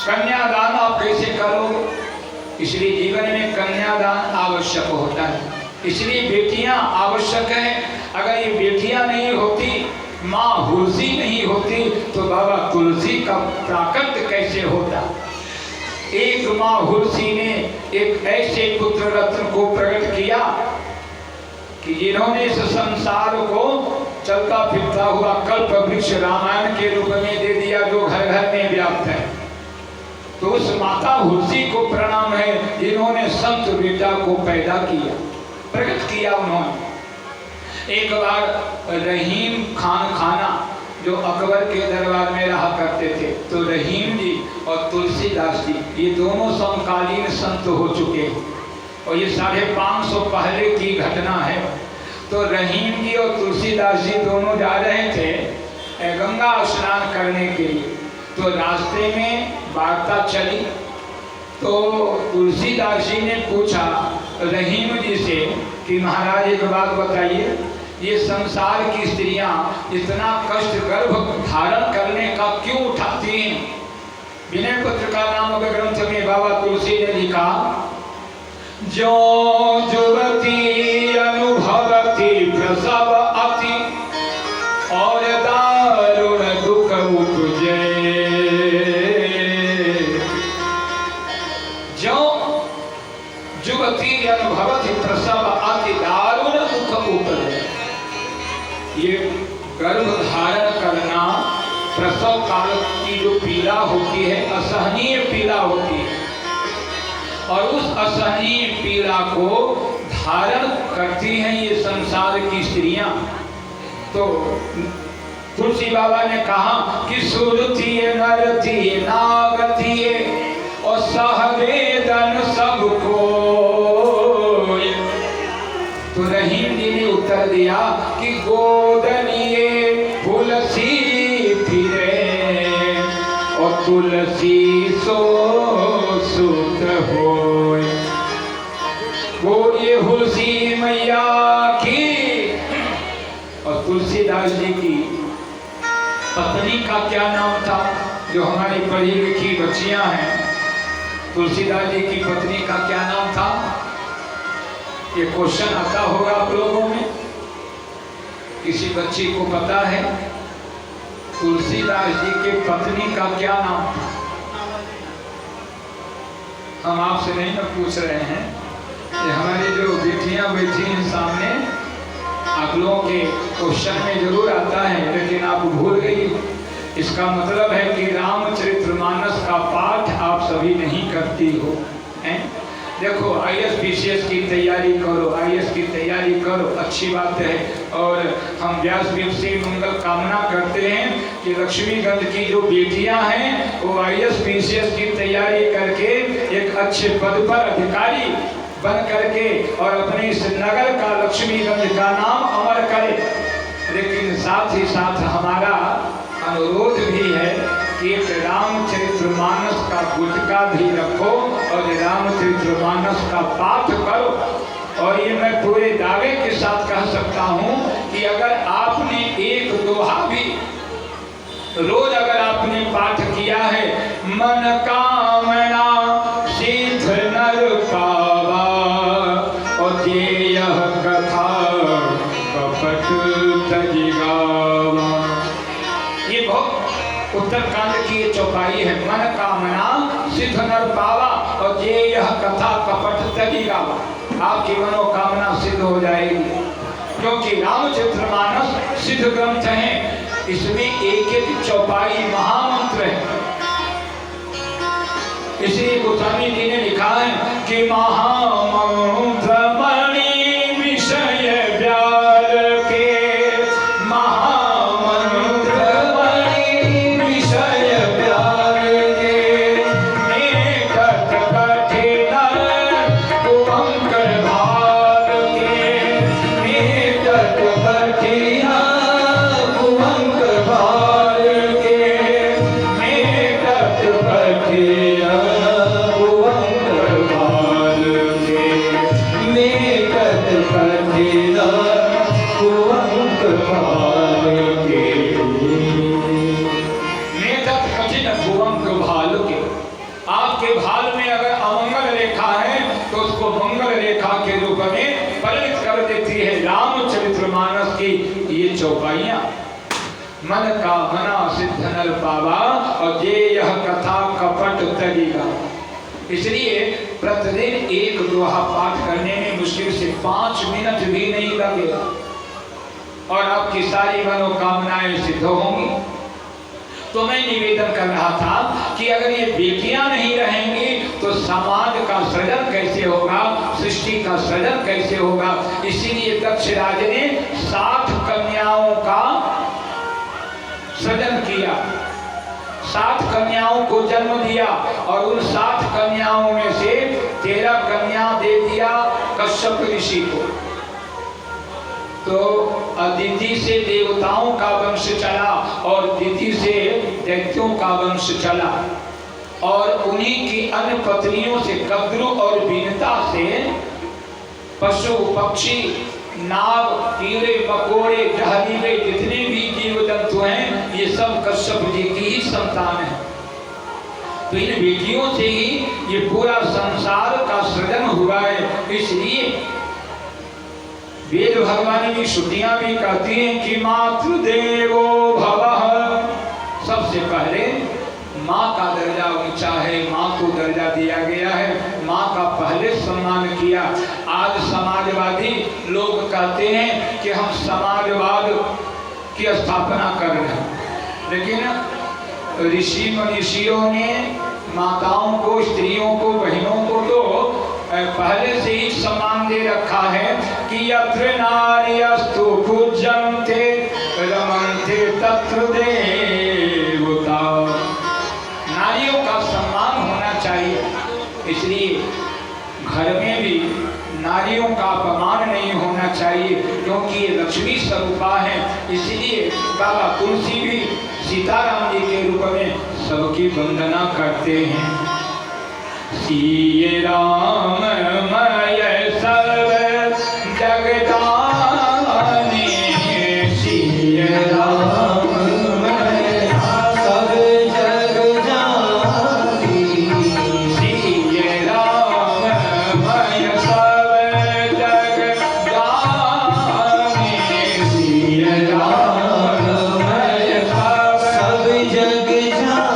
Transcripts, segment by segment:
कन्यादान आप कैसे करोगे? इसलिए जीवन में कन्यादान आवश्यक होता है, इसलिए बेटियां आवश्यक है। अगर ये बेटियां नहीं होती, माँ हुलसी नहीं होती, तो बाबा तुलसी का प्राकट्य कैसे होता? एक माँ हुलसी ने एक ऐसे पुत्र रत्न को प्रकट किया कि जिन्होंने इस संसार को चलता फिरता हुआ कल्प वृक्ष रामायण के रूप में दे दिया, जो घर घर में व्याप्त है। तो उस माता हुलसी को प्रणाम है जिन्होंने संत बेटा को पैदा किया, प्रकट किया उन्होंने। एक बार रहीम खान खाना जो अकबर के दरबार में रहा करते थे, तो रहीम जी और तुलसीदास जी ये दोनों समकालीन संत हो चुके हैं और ये 550 पहले की घटना है। तो रहीम जी और तुलसीदास जी दोनों जा रहे थे गंगा स्नान करने के लिए। तो रास्ते में वार्ता चली, तो तुलसीदास जी ने पूछा रहीम जी से कि महाराज एक बात बताइए, ये संसार की स्त्रियां इतना कष्ट गर्भ धारण करने का क्यों उठाती हैं? विनय पत्रिका नामक ग्रंथ में बाबा तुलसी ने लिखा, जो युवती अनुभवती प्रसव अति और दारुण दुख उपजे, जो युवती अनुभवती प्रसव अति दारुण दुख उपजे। ये गर्भ धारण करना, प्रसव काल की जो पीड़ा होती है, असहनीय पीड़ा होती है, और उस असहनीय पीड़ा को धारण करती हैं ये संसार की स्त्रियां। तो तुलसी बाबा ने कहा कि सुरती नरती नागती और सहवेदन सबको। तो रहीम जी ने उत्तर दिया कि गोदनिए तुलसी फिरे और तुलसी सो सुत होय। वो ये हुलसी मैया की और तुलसीदास जी की पत्नी का क्या नाम था? जो हमारी पढ़ी लिखी बच्चियां हैं, तुलसीदास जी की पत्नी का क्या नाम था? ये क्वेश्चन आता होगा आप लोगों में, किसी बच्ची को पता है तुलसीदास जी की पत्नी का क्या नाम था? हम आपसे नहीं ना पूछ रहे हैं, ये हमारी जो बेटियां बैठी हैं सामने, आप लोगों के क्वेश्चन में जरूर आता है, लेकिन आप भूल गई। इसका मतलब है कि रामचरितमानस का पाठ आप सभी नहीं करती हो। हैं? देखो IAS PCS की तैयारी करो, IAS की तैयारी करो, अच्छी बात है। और हम व्यास देव से मंगल कामना करते हैं कि लक्ष्मीगंज की जो बेटियां हैं वो IAS PCS की तैयारी करके एक अच्छे पद पर अधिकारी बन करके और अपने इस नगर का, लक्ष्मीगंज का नाम अमर करे। लेकिन साथ ही साथ हमारा अनुरोध भी है कि एक रामचरितमानस का गुटका भी रखो और रामचरितमानस का पाठ करो। और ये मैं पूरे दावे के साथ कह सकता हूँ कि अगर आपने एक दोहा भी रोज अगर आपने पाठ किया है, मन कामना सिद्ध नर पावा और यह कथा कपट तजि गावा। ये बहुत उत्तरकांड की ये चौपाई है। मन कामना सिद्ध नर पावा और ये यह कथा कपट तजि गावा। आपकी मनोकामना सिद्ध हो जाएगी, क्योंकि रामचरितमानस सिद्ध ग्रंथ है। इसमें एक एक चौपाई महामंत्र है। इसलिए गोस्वामी जी ने लिखा है कि महामंत्र मणि विषय व्याल के, महामंत्र मणि विषय व्याल के, निकट कठिन कुमंकर भाग के, निकट कठिन कुमंकर भाग के, निकट कठिन कुमंकर भाग के, निकट कठिन कुमंकर भाग के, निकट कठिन कुमंकर भाग के। चौपाइयां, मन का मना सिद्ध नर पावा और ये यह कथा कपट तरीगा। इसलिए प्रतिदिन एक दोहा पाठ करने में मुश्किल से 5 मिनट भी नहीं लगेगा और आपकी सारी मनोकामनाएं सिद्ध होंगी। तो मैं निवेदन कर रहा था कि अगर ये बेटियां नहीं रहेंगी तो समाज का सृजन कैसे होगा, सृष्टि का सृजन कैसे होगा। इसीलिए दक्ष राज ने 7 कन्याओं का सृजन किया, 7 कन्याओं को जन्म दिया और उन 7 कन्याओं में से 13 कन्या दे दिया कश्यप ऋषि को। तो अदिति से देवताओं का वंश चला और दिति से दैत्यों का वंश चला और उन्हीं की अन्य पत्नियों से कद्रु और बीनता से पशु पक्षी नाग कीड़े मकोड़े जहरीले जितने भी जीव जंतु हैं ये सब कश्यप जी की ही संतान है। तो इन बेटियों से ही ये पूरा संसार का सृजन हुआ है। इसलिए वेद भगवान की श्रुतियां भी कहती हैं कि मातृदेवो भवः। सबसे पहले माँ का दर्जा ऊंचा है, माँ को दर्जा दिया गया है, माँ का पहले सम्मान किया। आज समाजवादी लोग कहते हैं कि हम समाजवाद की स्थापना कर रहे हैं, लेकिन ऋषि मनीषियों ने माताओं को, स्त्रियों को, बहनों को तो पहले से ही सम्मान दे रखा है कि यत्र नार्यस्तु पूज्यन्ते रमन्ते तत्र देवता। नारियों का सम्मान होना चाहिए। इसलिए घर में भी नारियों का अपमान नहीं होना चाहिए क्योंकि ये लक्ष्मी स्वरूपा है। इसलिए बाबा तुलसी भी सीताराम जी के रूप में सबकी वंदना करते हैं। सिये राम मय सर्व जगदानी, सिये राम मय सब जग जानी, सिये राम मय सब जग जानी, सिये राम मय सब जग जानी।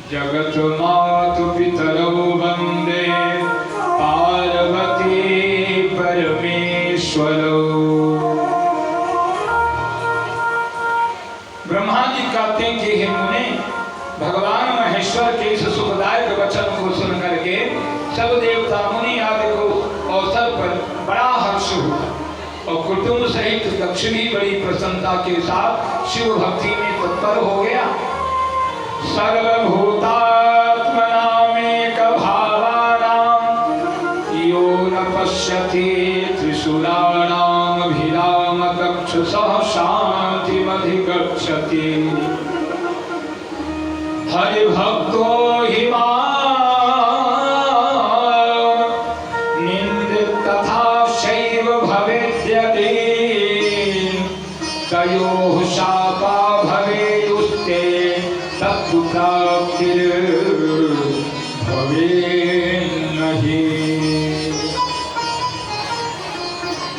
जगत मातु पितरौ वंदे पार्वती परमेश्वरौ। ब्रह्मा जी कहते हैं कि हे मुने, भगवान महेश्वर के इस सुखदायक वचन को सुन करके सब देवता मुनि आदि को अवसर पर बड़ा हर्ष हुआ और कुटुंब सहित दक्ष भी बड़ी प्रसन्नता के साथ शिव भक्ति में तत्पर हो गया। सर्वभूतात्मनामेक भावानां यो न पश्यति त्रिशूलानां भिराम दक्षसः शान्तिमधिगच्छति। हरिभक्तो हि निन्दित तथा शैव भवेद्यदि तयोः शापा भवेयुस्ते प्राप्तिर भवे नहीं।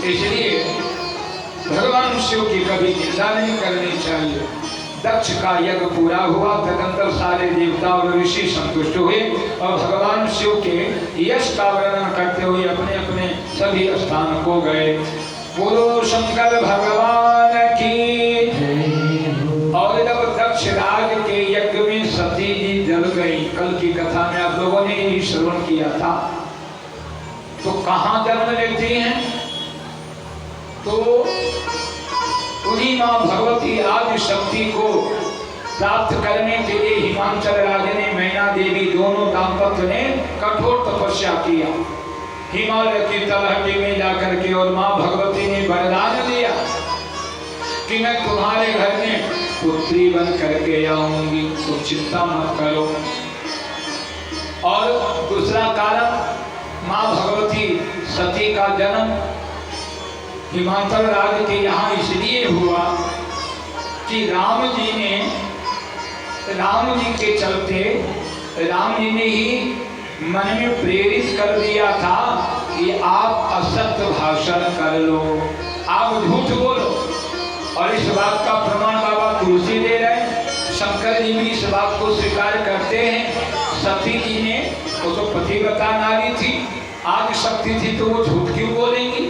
इसलिए भगवान शिव की कभी निंदा नहीं करनी चाहिए। दक्ष का यज्ञ पूरा हुआ, तदंतर सारे देवता और ऋषि संतुष्ट हुए और भगवान शिव के यश का वर्णन करते हुए अपने अपने सभी स्थान को गए। बोलो शंकर भगवान की। और जब दक्ष राज के यज्ञ में सती जी जल गई, कल की कथा में आप लोगों ने ही श्रवण किया था, तो कहाँ जन्म लेती हैं? तो उन्हीं माँ भगवती आदि शक्ति को प्राप्त करने के लिए हिमांचल राजा ने, मैना देवी दोनों दाम्पत्य ने कठोर तपस्या किया हिमालय की तलहटी में जाकर के। और माँ भगवती ने वरदान दिया कि मैं तुम्हारे घर में पुत्री बन करके आऊंगी, तो चिंता मत करो। और दूसरा कारण, माँ भगवती सती का जन्म हिमाचल राज्य के यहाँ इसलिए हुआ कि राम जी के चलते राम जी ने ही मन में प्रेरित कर दिया था कि आप असत्य भाषण कर लो, आप झूठ बोलो। और इस बात का प्रमाण बाबा तुलसी दे रहे हैं, शंकर जी भी इस बात को स्वीकार करते हैं। सती जी ने, वो तो पतिव्रता नारी थी, आदि शक्ति थी, तो वो झूठ क्यों बोलेंगी?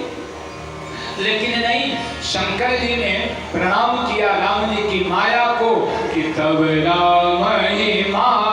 लेकिन नहीं, शंकर जी ने प्रणाम किया राम जी की माया को कि तब राम ही माया